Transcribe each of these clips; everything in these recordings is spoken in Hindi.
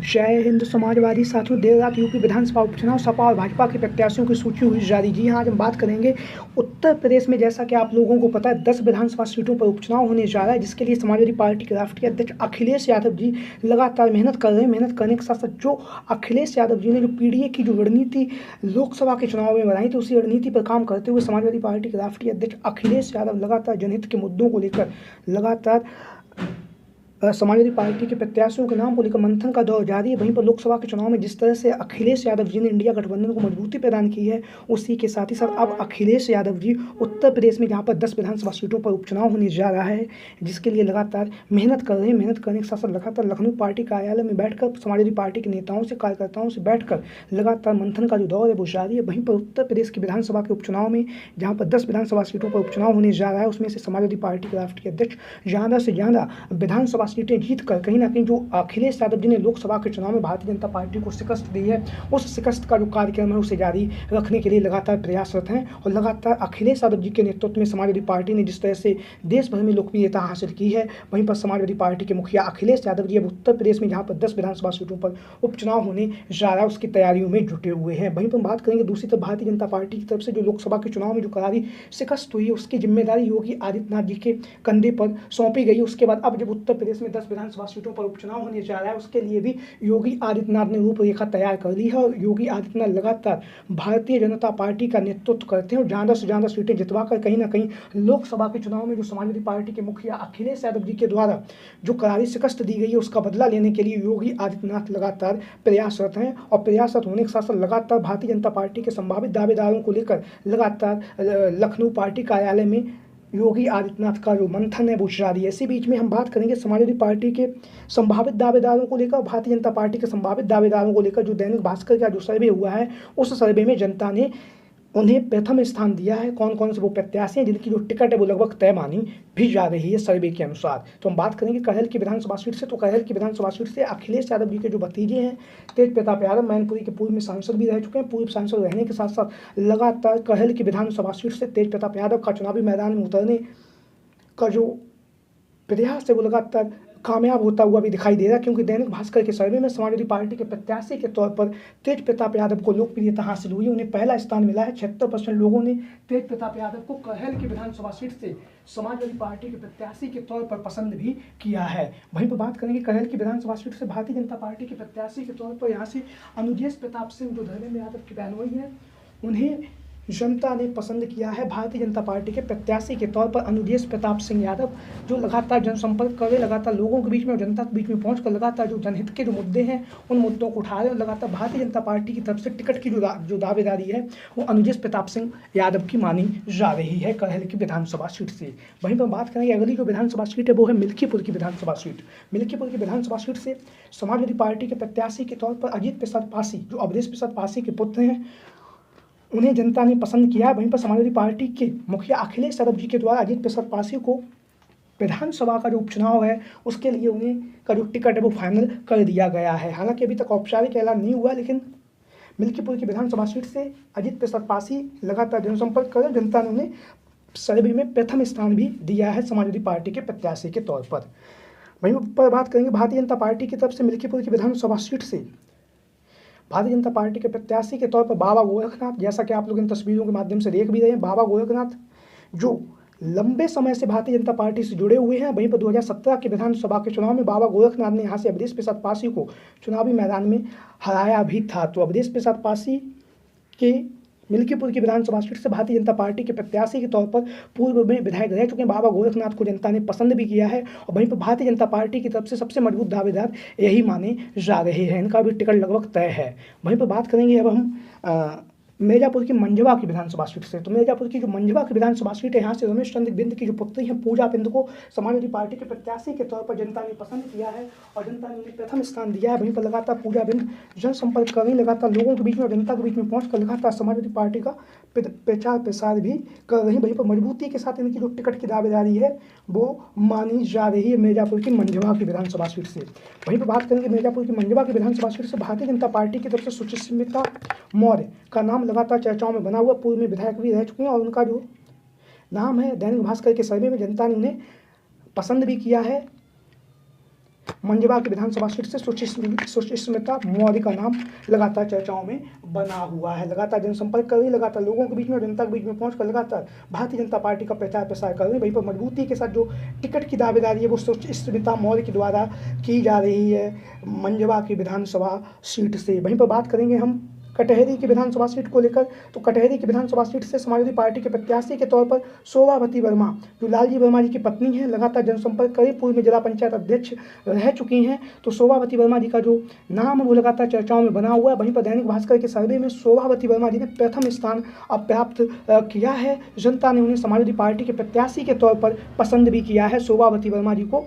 जय हिंद समाजवादी साथियों, देर रात यूपी विधानसभा उपचुनाव सपा और भाजपा के प्रत्याशियों की सूची हुई जारी। जी हाँ, आज हम बात करेंगे उत्तर प्रदेश में। जैसा कि आप लोगों को पता है, 10 विधानसभा सीटों पर उपचुनाव होने जा रहा है, जिसके लिए समाजवादी पार्टी के राष्ट्रीय अध्यक्ष अखिलेश यादव जी लगातार मेहनत कर रहे हैं। मेहनत करने के साथ साथ जो अखिलेश यादव जी ने जो पीडीए की जो रणनीति लोकसभा के चुनाव में बनाई थी, उसी रणनीति पर काम करते हुए समाजवादी पार्टी के राष्ट्रीय अध्यक्ष अखिलेश यादव लगातार जनहित के मुद्दों को लेकर लगातार समाजवादी पार्टी के प्रत्याशियों के नाम को लेकर मंथन का दौर जारी है। वहीं पर लोकसभा के चुनाव में जिस तरह से अखिलेश यादव जी ने इंडिया गठबंधन को मजबूती प्रदान की है, उसी के साथ ही साथ अब अखिलेश यादव जी उत्तर प्रदेश में जहां पर 10 विधानसभा सीटों पर उपचुनाव होने जा रहा है, जिसके लिए लगातार मेहनत कर रहे हैं। मेहनत करने के साथ साथ लगातार लखनऊ पार्टी कार्यालय में बैठकर समाजवादी पार्टी के नेताओं से, कार्यकर्ताओं से बैठकर लगातार मंथन का जो दौर है वो जारी है। वहीं पर उत्तर प्रदेश की विधानसभा के उपचुनाव में जहाँ पर 10 विधानसभा सीटों पर उपचुनाव होने जा रहा है, उसमें से समाजवादी पार्टी के राष्ट्रीय अध्यक्ष ज़्यादा से ज़्यादा विधानसभा सीटें जीत कर कहीं ना कहीं जो अखिलेश यादव जी ने लोकसभा के चुनाव में भारतीय जनता पार्टी को शिकस्त दी है, उस शिकस्त का जो कार्यक्रम है उसे जारी रखने के लिए लगातार प्रयासरत हैं। और लगातार अखिलेश यादव जी के नेतृत्व में समाजवादी पार्टी ने जिस तरह से देश भर में लोकप्रियता हासिल की है, वहीं पर समाजवादी पार्टी के मुखिया अखिलेश यादव जी अब उत्तर प्रदेश में जहाँ पर 10 विधानसभा सीटों पर उपचुनाव होने जा रहा है, उसकी तैयारियों में जुटे हुए हैं। वहीं पर बात करेंगे दूसरी तरफ भारतीय जनता पार्टी की तरफ से जो लोकसभा के चुनाव में जो करारी शिकस्त हुई है, उसकी जिम्मेदारी योगी आदित्यनाथ जी के कंधे पर सौंपी गई। उसके बाद अब जब उत्तर प्रदेश में 10 विधानसभा सीटों पर उपचुनाव होने जा रहा है, उसके लिए भी योगी आदित्यनाथ ने रूपरेखा तैयार कर ली है। और योगी आदित्यनाथ लगातार भारतीय जनता पार्टी का नेतृत्व करते हैं और ज़्यादा से ज़्यादा सीटें जितवाकर कहीं ना कहीं लोकसभा के चुनाव में जो समाजवादी पार्टी के मुखिया अखिलेश यादव जी के द्वारा जो करारी शिकस्त दी गई है, उसका बदला लेने के लिए योगी आदित्यनाथ लगातार प्रयासरत हैं। और प्रयासरत होने के साथ साथ लगातार भारतीय जनता पार्टी के संभावित दावेदारों को लेकर लगातार लखनऊ पार्टी कार्यालय में योगी आदित्यनाथ का जो मंथन है वो जारी है। इसी बीच में हम बात करेंगे समाजवादी पार्टी के संभावित दावेदारों को लेकर, भारतीय जनता पार्टी के संभावित दावेदारों को लेकर। जो दैनिक भास्कर का जो सर्वे हुआ है, उस सर्वे में जनता ने उन्हें प्रथम स्थान दिया है। कौन कौन से वो प्रत्याशी हैं जिनकी जो टिकट है वो लगभग तय मानी भी जा रही है सर्वे के अनुसार। तो हम बात करेंगे कहल की विधानसभा सीट से। तो कहल की विधानसभा सीट से अखिलेश यादव जी के जो भतीजे हैं तेज प्रताप यादव, मैनपुरी के पूर्व में सांसद भी रह चुके हैं। पूर्व सांसद रहने के साथ साथ लगातार कहल की विधानसभा सीट से तेज प्रताप यादव का चुनावी मैदान में उतरने का जो प्रयास है वो लगातार कामयाब होता हुआ भी दिखाई दे रहा है, क्योंकि दैनिक भास्कर के सर्वे में समाजवादी पार्टी के प्रत्याशी के तौर पर तेज प्रताप यादव को लोकप्रियता हासिल हुई है। उन्हें पहला स्थान मिला है। 76% लोगों ने तेज प्रताप यादव को कहल की विधानसभा सीट से समाजवादी पार्टी के प्रत्याशी के तौर पर पसंद भी किया है। वहीं पर बात करेंगे कहल की विधानसभा सीट से भारतीय जनता पार्टी के प्रत्याशी के तौर पर यहाँ से अनुजेश प्रताप सिंह जो धर्मेंद्र यादव की बहनोई है, उन्हें जनता ने पसंद किया है भारतीय जनता पार्टी के प्रत्याशी के तौर पर। अनुजेश प्रताप सिंह यादव जो लगातार जनसंपर्क कर रहे, लगातार लोगों के बीच में और जनता के बीच में पहुंचकर लगातार जो जनहित के जो मुद्दे हैं उन मुद्दों को उठा रहे और लगातार भारतीय जनता पार्टी की तरफ से टिकट की जो दावेदारी है वो अनुजेश प्रताप सिंह यादव की मानी जा रही है कहल की विधानसभा सीट से। वहीं पर बात करेंगे अगली जो विधानसभा सीट है वो है मिल्कीपुर की विधानसभा सीट। मिल्कीपुर की विधानसभा सीट से समाजवादी पार्टी के प्रत्याशी के तौर पर अजीत प्रसाद पासी जो अवधेश प्रसाद पासी के पुत्र हैं, उन्हें जनता ने पसंद किया है। वहीं पर समाजवादी पार्टी के मुखिया अखिलेश यादव जी के द्वारा अजीत प्रसाद पासी को विधानसभा का जो उपचुनाव है उसके लिए उन्हें का जो टिकट है वो फाइनल कर दिया गया है। हालांकि अभी तक औपचारिक ऐलान नहीं हुआ, लेकिन मिल्कीपुर की विधानसभा सीट से अजीत प्रसाद पासी लगातार जनसंपर्क कर जनता ने उन्हें सर्वे में प्रथम स्थान भी दिया है समाजवादी पार्टी के प्रत्याशी के तौर पर। वहीं पर बात करेंगे भारतीय जनता पार्टी की तरफ से मिल्कीपुर की विधानसभा सीट से भारतीय जनता पार्टी के प्रत्याशी के तौर पर बाबा गोरखनाथ, जैसा कि आप लोग इन तस्वीरों के माध्यम से देख भी रहे हैं, बाबा गोरखनाथ जो लंबे समय से भारतीय जनता पार्टी से जुड़े हुए हैं। वहीं पर 2017 के विधानसभा के चुनाव में बाबा गोरखनाथ ने यहाँ से अवधेश प्रसाद पासी को चुनावी मैदान में हराया भी था। तो अवधेश प्रसाद पासी के मिल्कीपुर की विधानसभा सीट से भारतीय जनता पार्टी के प्रत्याशी के तौर पर पूर्व में विधायक रह चुके हैं बाबा गोरखनाथ को जनता ने पसंद भी किया है। और वहीं पर भारतीय जनता पार्टी की तरफ से सबसे मजबूत दावेदार यही माने जा रहे हैं, इनका भी टिकट लगभग तय है। वहीं पर बात करेंगे अब हम मिर्जापुर की मंझवा की विधानसभा सीट से। तो मिर्जापुर की जो मंझवा की विधानसभा सीट है, यहाँ से रमेश चंद्र बिंद की जो पुत्री है पूजा बिंद को समाजवादी पार्टी के प्रत्याशी के तौर पर जनता ने पसंद किया है और जनता ने उन्हें प्रथम स्थान दिया है। वहीं पर लगातार पूजा बिंद जनसंपर्क कर रही, लगातार लोगों के बीच में और जनता के बीच में पहुँचकर लगातार समाजवादी पार्टी का प्रचार प्रसार भी कर रही। वहीं पर मजबूती के साथ इनकी जो टिकट की दावेदारी है वो मानी जा रही है मिर्जापुर की मंझवा की विधानसभा सीट से। वहीं पर बात करेंगे मिर्जापुर की मंझवा की विधानसभा सीट से भारतीय जनता पार्टी की तरफ से सुचिस्मिता मौर्य का नाम लगातार चर्चाओं में बना हुआ, पूर्व में विधायक भी रह चुके हैं और उनका जो नाम है दैनिक भास्कर के सर्वे में जनता ने उन्हें पसंद भी किया है। मंझवा की विधानसभा सीट से सुचिस्मिता मौर्य का नाम लगातार चर्चाओं में बना हुआ है। लगातार जनसंपर्क कर रही, लगातार लोगों के बीच में और जनता के बीच में पहुंचकर लगातार भारतीय जनता पार्टी का प्रचार प्रसार कर रही। वहीं पर मजबूती के साथ जो टिकट की दावेदारी है वो सुचिस्मिता मौर्य के द्वारा की जा रही है मंझवा की विधानसभा सीट से। वहीं पर बात करेंगे हम कटहरी की विधानसभा सीट को लेकर, तो कटहरी की विधानसभा सीट से समाजवादी पार्टी के प्रत्याशी के तौर पर शोभावती वर्मा, जो लालजी वर्मा जी की पत्नी हैं, लगातार जनसंपर्क करें, पूर्व में जिला पंचायत अध्यक्ष रह चुकी हैं। तो शोभावती वर्मा जी का जो नाम है वो लगातार चर्चाओं में बना हुआ है। वहीं पर दैनिक भास्कर के सर्वे में शोभावती वर्मा जी ने प्रथम स्थान अब प्राप्त किया है। जनता ने उन्हें समाजवादी पार्टी के प्रत्याशी के तौर पर पसंद भी किया है शोभावती वर्मा जी को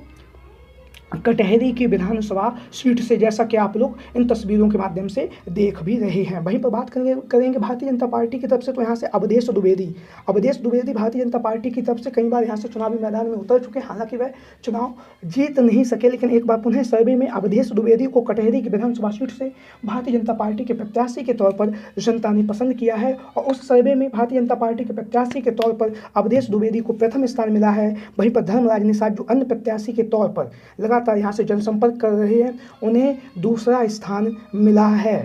कटहरी की विधानसभा सीट से, जैसा कि आप लोग इन तस्वीरों के माध्यम से देख भी रहे हैं। वहीं पर बात करेंगे भारतीय जनता पार्टी की तरफ से, तो यहाँ से अवधेश द्विवेदी भारतीय जनता पार्टी की तरफ से कई बार यहाँ से चुनावी मैदान में उतर चुके हैं। हालांकि वह चुनाव जीत नहीं सके, लेकिन एक बार पुनः सर्वे में अवधेश द्विवेदी को कटहरी की विधानसभा सीट से भारतीय जनता पार्टी के प्रत्याशी के तौर पर जनता ने पसंद किया है और उस सर्वे में भारतीय जनता पार्टी के प्रत्याशी के तौर पर अवधेश द्विवेदी को प्रथम स्थान मिला है। वहीं पर धर्मराज निषाद जो अन्य प्रत्याशी के तौर पर लगातार यहाँ से जनसंपर्क कर रहे हैं, उन्हें दूसरा स्थान मिला है।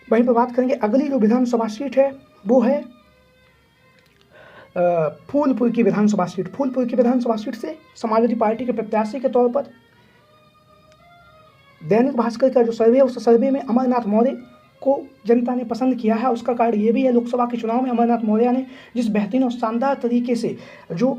वहीं पर बात करेंगे अगली जो विधानसभा सीट है वो है फूलपुर की विधानसभा सीट। फूलपुर की विधानसभा सीट से समाजवादी पार्टी के प्रत्याशी के तौर पर दैनिक भास्कर का जो सर्वे है उस सर्वे में अमरनाथ मौर्य को जनता ने पसंद किया है। उसका कारण ये भी है, लोकसभा के चुनाव में अमरनाथ मौर्य ने जिस बेहतरीन और शानदार तरीके से जो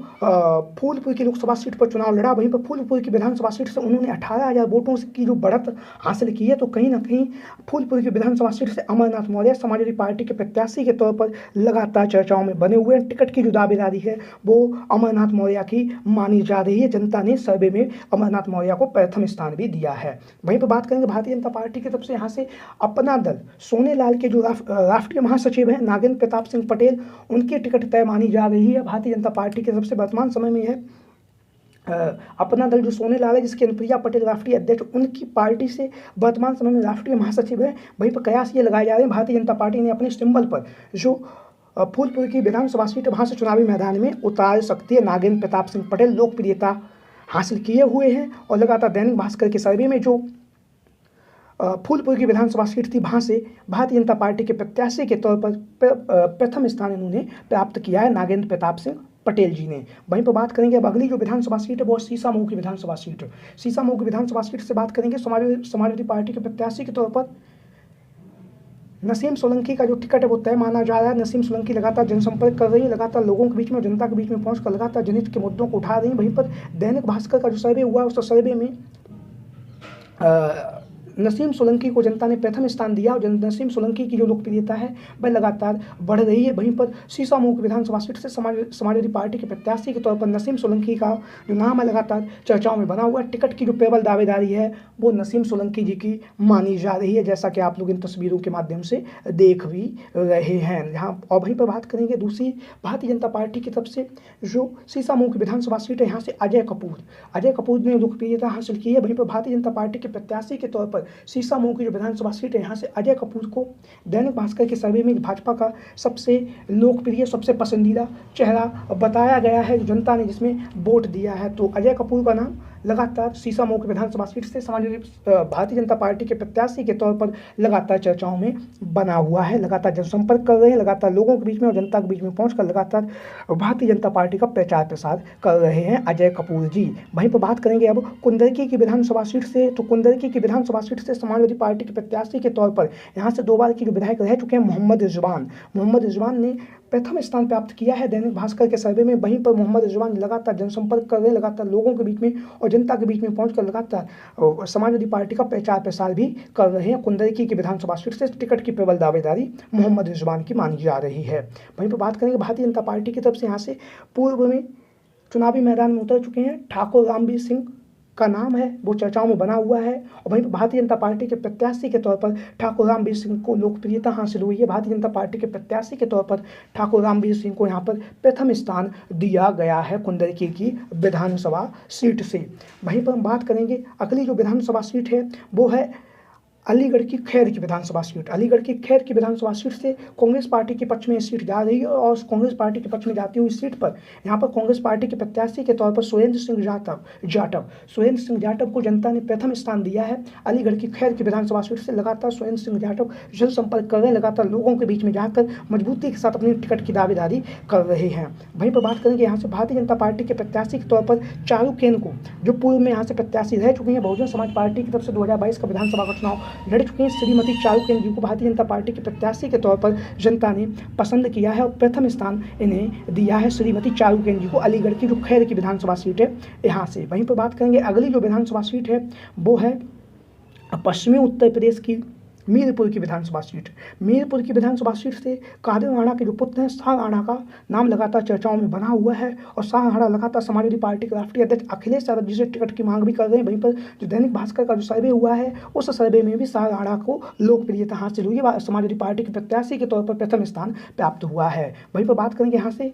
फूलपुर की लोकसभा सीट पर चुनाव लड़ा, वहीं पर फूलपुर की विधानसभा सीट से उन्होंने 18,000 वोटों की जो बढ़त हासिल की है, तो कहीं ना कहीं फूलपुर की विधानसभा सीट से अमरनाथ मौर्य समाजवादी पार्टी के प्रत्याशी के तौर पर लगातार चर्चाओं में बने हुए हैं। टिकट की जो दावेदारी है वो अमरनाथ मौर्य की मानी जा रही है। जनता ने सर्वे में अमरनाथ मौर्य को प्रथम स्थान भी दिया है। वहीं पर बात करेंगे भारतीय जनता पार्टी की तरफ से यहाँ से अपना दल सोने लाल के जो राष्ट्रीय महासचिव हैं नागेंद्र प्रताप सिंह पटेल, उनकी टिकट तय मानी जा रही है भारतीय जनता पार्टी की तरफ से। वर्तमान समय में है अपना दल जो सोने लाल है, जिसकी अनुप्रिया पटेल राष्ट्रीय अध्यक्ष, उनकी पार्टी से वर्तमान समय में राष्ट्रीय महासचिव है। वहीं पर कयास ये लगाए जा रहे हैं भारतीय जनता पार्टी ने अपने सिंबल पर जो फूलपुर की विधानसभा सीट वहाँ से चुनावी मैदान में उतार सकती है। नागेंद्र प्रताप सिंह पटेल लोकप्रियता हासिल किए हुए हैं और लगातार दैनिक भास्कर के सर्वे में जो फूलपुर की विधानसभा सीट थी वहाँ से भारतीय जनता पार्टी के प्रत्याशी के तौर पर प्रथम स्थान इन्होंने प्राप्त किया है नागेंद्र प्रताप सिंह पटेल जी ने। वहीं पर बात करेंगे अब अगली जो विधानसभा सीट है वो सीसामऊ की विधानसभा सीट। सीसामऊ की विधानसभा सीट से बात करेंगे समाजवादी पार्टी के प्रत्याशी के तौर पर नसीम सोलंकी का जो टिकट है वो तय माना जा रहा है। नसीम सोलंकी लगातार जनसंपर्क कर रही है, लगातार लोगों के बीच में और जनता के बीच में पहुंचकर लगातार जनहित के मुद्दों को उठा रही है। वहीं पर दैनिक भास्कर का जो सर्वे हुआ है उस सर्वे में नसीम सोलंकी को जनता ने प्रथम स्थान दिया और नसीम सोलंकी की जो लोकप्रियता है वह लगातार बढ़ रही है। वहीं पर सीसामऊ की विधानसभा सीट से समाजवादी पार्टी के प्रत्याशी के तौर पर नसीम सोलंकी का जो नाम है लगातार चर्चाओं में बना हुआ है। टिकट की जो प्रबल दावेदारी है वो नसीम सोलंकी जी की मानी जा रही है, जैसा कि आप लोग इन तस्वीरों के माध्यम से देख भी रहे हैं। यहाँ और वहीं पर बात करेंगे दूसरी भारतीय जनता पार्टी की तरफ से जो सीसामऊ की विधानसभा सीट है, यहाँ से अजय कपूर ने लोकप्रियता हासिल की है। वहीं पर भारतीय जनता पार्टी के प्रत्याशी के तौर पर सीसामऊ की जो विधानसभा सीट है यहाँ से अजय कपूर को दैनिक भास्कर के सर्वे में भाजपा का सबसे लोकप्रिय सबसे पसंदीदा चेहरा बताया गया है, जनता ने जिसमें वोट दिया है। तो अजय कपूर का नाम लगातार सीसामऊ की विधानसभा सीट से भारतीय जनता पार्टी के प्रत्याशी के तौर पर लगातार चर्चाओं में बना हुआ है। लगातार जनसंपर्क कर रहे हैं, लगातार लोगों के बीच में और जनता के बीच में पहुंचकर लगातार भारतीय जनता पार्टी का प्रचार प्रसार कर रहे हैं अजय कपूर जी। वहीं पर बात करेंगे अब कुंदरकी की विधानसभा सीट से। तो कुंदरकी की विधानसभा सीट से समाजवादी पार्टी के प्रत्याशी के तौर पर यहाँ से 2 बार की जो विधायक रह चुके हैं मोहम्मद रिजवान ने प्रथम स्थान प्राप्त किया है दैनिक भास्कर के सर्वे में। वहीं पर मोहम्मद रिजवान लगातार जनसंपर्क कर रहे हैं, लगातार लोगों के बीच में और जनता के बीच में पहुंचकर लगातार समाजवादी पार्टी का प्रचार प्रसार भी कर रहे हैं। कुंदरकी की विधानसभा सीट से टिकट की प्रबल दावेदारी मोहम्मद रिजवान की मानी जा रही है। वहीं पर बात करेंगे भारतीय जनता पार्टी की तरफ से यहाँ से पूर्व में चुनावी मैदान में उतर चुके हैं ठाकुर रामवीर सिंह का नाम है वो चर्चाओं में बना हुआ है और वहीं पर भारतीय जनता पार्टी के प्रत्याशी के तौर पर ठाकुर रामवीर सिंह को लोकप्रियता हासिल हुई है। भारतीय जनता पार्टी के प्रत्याशी के तौर पर ठाकुर रामवीर सिंह को यहाँ पर प्रथम स्थान दिया गया है कुंदरकी की विधानसभा सीट से। वहीं पर हम बात करेंगे अगली जो विधानसभा सीट है वो है अलीगढ़ की खैर की विधानसभा सीट, अलीगढ़ की खैर की विधानसभा सीट से कांग्रेस पार्टी के पक्ष में सीट जा रही है और कांग्रेस पार्टी के पक्ष में जाती हुई सीट पर यहाँ पर कांग्रेस पार्टी के प्रत्याशी के तौर पर सुरेंद्र सिंह जाटव को जनता ने प्रथम स्थान दिया है। अलीगढ़ की खैर की विधानसभा सीट से लगातार सुरेंद्र सिंह जाटव जनसंपर्क कर रहे हैं, लगातार लोगों के बीच में जाकर मजबूती के साथ अपनी टिकट की दावेदारी कर रहे हैं। वहीं पर बात करेंगे यहाँ से भारतीय जनता पार्टी के प्रत्याशी के तौर पर चारुकेन को, जो पूर्व में यहाँ से प्रत्याशी रह चुकी हैं, बहुजन समाज पार्टी की तरफ से 2022 का विधानसभा का चुनाव लड़ चुकी हैं। श्रीमती चारुकेन जी को भारतीय जनता पार्टी के प्रत्याशी के तौर पर जनता ने पसंद किया है और प्रथम स्थान इन्हें दिया है श्रीमती चारुकेन जी को, अलीगढ़ की जो खैर की विधानसभा सीट है यहाँ से। वहीं पर बात करेंगे अगली जो विधानसभा सीट है वो है पश्चिमी उत्तर प्रदेश की मीरपुर की विधानसभा सीट। मीरपुर की विधानसभा सीट से कादर राणा के जो पुत्र हैं शाह राणा का नाम लगातार चर्चाओं में बना हुआ है और शाह राणा लगातार समाजवादी पार्टी के राष्ट्रीय अध्यक्ष अखिलेश यादव जी से टिकट की मांग भी कर रहे हैं। वहीं पर जो दैनिक भास्कर का जो सर्वे हुआ है उस सर्वे में भी शाह राणा को लोकप्रियता हासिल हुई है, समाजवादी पार्टी के प्रत्याशी के तौर पर प्रथम स्थान प्राप्त हुआ है। वहीं पर बात करेंगे यहाँ से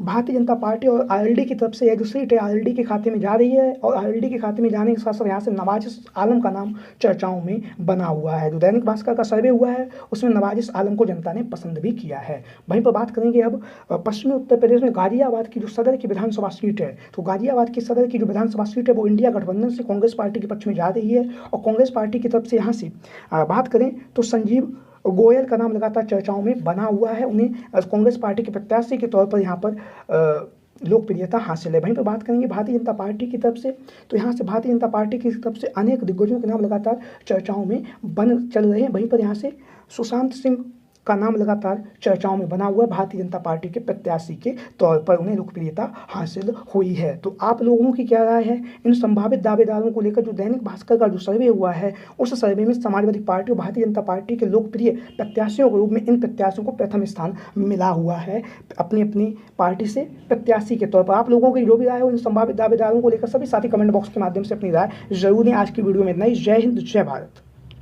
भारतीय जनता पार्टी और आरएलडी की तरफ से यह जो सीट है आरएलडी के खाते में जा रही है और आरएलडी के खाते में जाने के साथ साथ यहाँ से नवाजिश आलम का नाम चर्चाओं में बना हुआ है। जो दैनिक भास्कर का सर्वे हुआ है उसमें नवाजिश आलम को जनता ने पसंद भी किया है। वहीं पर बात करेंगे अब पश्चिमी उत्तर प्रदेश में गाजियाबाद की जो सदर की विधानसभा सीट है, तो गाजियाबाद की सदर की जो विधानसभा सीट है वो इंडिया गठबंधन से कांग्रेस पार्टी के पक्ष में जा रही है और कांग्रेस पार्टी की तरफ से यहाँ से बात करें तो संजीव गोयल का नाम लगातार चर्चाओं में बना हुआ है, उन्हें कांग्रेस पार्टी के प्रत्याशी के तौर पर यहाँ पर लोकप्रियता हासिल है। वहीं पर बात करेंगे भारतीय जनता पार्टी की तरफ से, तो यहाँ से भारतीय जनता पार्टी की तरफ से अनेक दिग्गजों के नाम लगातार चर्चाओं में चल रहे हैं। वहीं पर यहाँ से सुशांत सिंह का नाम लगातार चर्चाओं में बना हुआ है, भारतीय जनता पार्टी के प्रत्याशी के तौर पर उन्हें लोकप्रियता हासिल हुई है। तो आप लोगों की क्या राय है इन संभावित दावेदारों को लेकर? जो दैनिक भास्कर का जो सर्वे हुआ है उस सर्वे में समाजवादी पार्टी और भारतीय जनता पार्टी के लोकप्रिय प्रत्याशियों के रूप में इन प्रत्याशियों को प्रथम स्थान मिला हुआ है अपनी अपनी पार्टी से प्रत्याशी के तौर पर। आप लोगों की जो भी राय हो इन संभावित दावेदारों को लेकर सभी साथी कमेंट बॉक्स के माध्यम से अपनी राय जरूर दें। आज की वीडियो में इतना ही। जय हिंद, जय भारत।